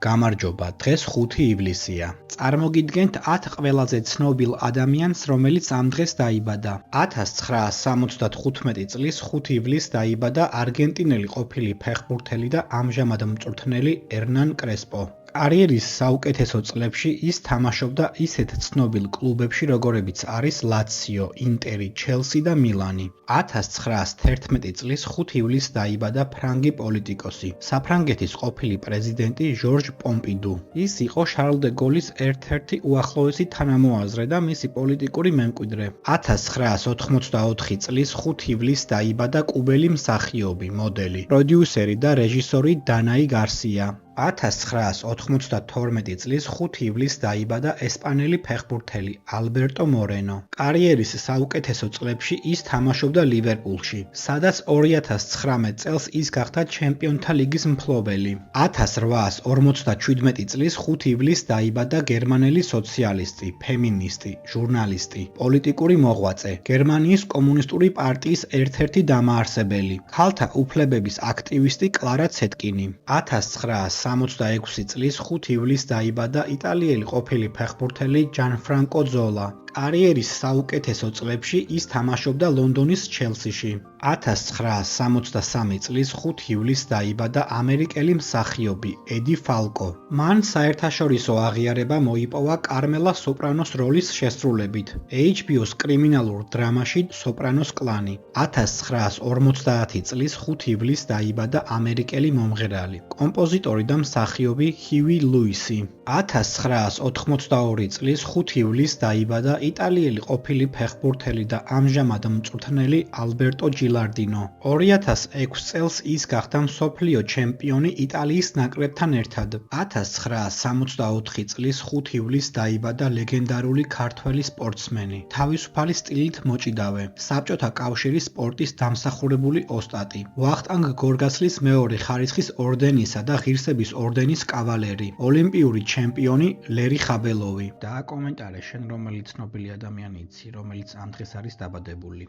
გამარჯობა, დღეს 5 ივლისია. წარმოგიდგენთ 10 ყველაზე ცნობილ ადამიანს, რომელიც ამ დღეს დაიბადა. 1975 წლის 5 ივლისს დაიბადა არგენტინელი ყოფილი ფეხბურთელი და ამჟამად მწვრთნელი ერნან კრესპო. კარიერის საუკეთესო წლებში ის თამაშობდა ისეთ ცნობილ კლუბებში, როგორებიც არის ლაციო, ინტერი, ჩელსი და მილანი. 1911 წლის 5 ივლისს დაიბადა ფრანგი პოლიტიკოსი, საფრანგეთის ყოფილი პრეზიდენტი ჟორჟ პომპიდუ. ის იყო შარლ დე გოლის ერთ-ერთი უახლოესი თანამოაზრე და მისი პოლიტიკური მემკვიდრე. 1984 წლის 5 ივლისს დაიბადა კუბელი მსახიობი, მოდელი, პროდიუსერი და რეჟისორი დანაი გარსია. 1992 წლის 5 ივლისს დაიბადა ესპანელი ფეხბურთელი ალბერტო მორენო. კარიერის საუკეთესო წლებში ის თამაშობდა ლივერპულში, სადაც 2019 წელს ის გახდა ჩემპიონთა ლიგის მფლობელი. 1857 წლის 5 ივლისს დაიბადა გერმანელი სოციალისტი, ფემინისტი, ჟურნალისტი, პოლიტიკური მოღვაწე, გერმანიის კომუნისტური პარტიის ერთ-ერთი დამაარსებელი, ქალთა უფლებების აქტივისტი კლარა ცეტკინი. 1966 წლის 5 ივლისს დაიბადა იტალიელი ყოფილი ფეხბურთელი ჯანფრანკო ზოლა. კარიერის საუკეთესო წლებში ის თამაშობდა ლონდონის ჩელსიში. 1963 წლის 5 ივლისს დაიბადა ამერიკელი მსახიობი ედი ფალკო. მან საერთაშორისო აღიარება მოიპოვა კარმელა სოპრანოს როლის შესრულებით HBO-ს კრიმინალურ დრამაში სოპრანოს კლანი. 1950 წლის 5 ივლისს დაიბადა ამერიკელი მომღერალი, კომპოზიტორი და მსახიობი ჰიუი ლუისი. 1982 წლის 5 ივლისს დაიბადა იტალიელი ყოფილი ფეხბურთელი და ამჟამად მწვრთნელი ალბერტო ჯილარდინო. 2006 წელს ის გახდა მსოფლიო ჩემპიონი იტალიის ნაკრებთან ერთად. 1964 წლის 5 ივლისს დაიბადა ლეგენდარული ქართველი სპორტსმენი, თავისუფალი სტილით მოჭიდავე, საბჭოთა კავშირის სპორტის დამსახურებული ოსტატი, ვახტანგ გორგასლის მეორე ხარისხის ორდენისა და ღირსების ორდენის კავალერი, ოლიმპიური ჩემპიონი ლერი ხაბელოვი. და კომენტარე შენ რომელი ცნობილი ადამიანი იცი, რომელიც ამ დღეს არის დაბადებული.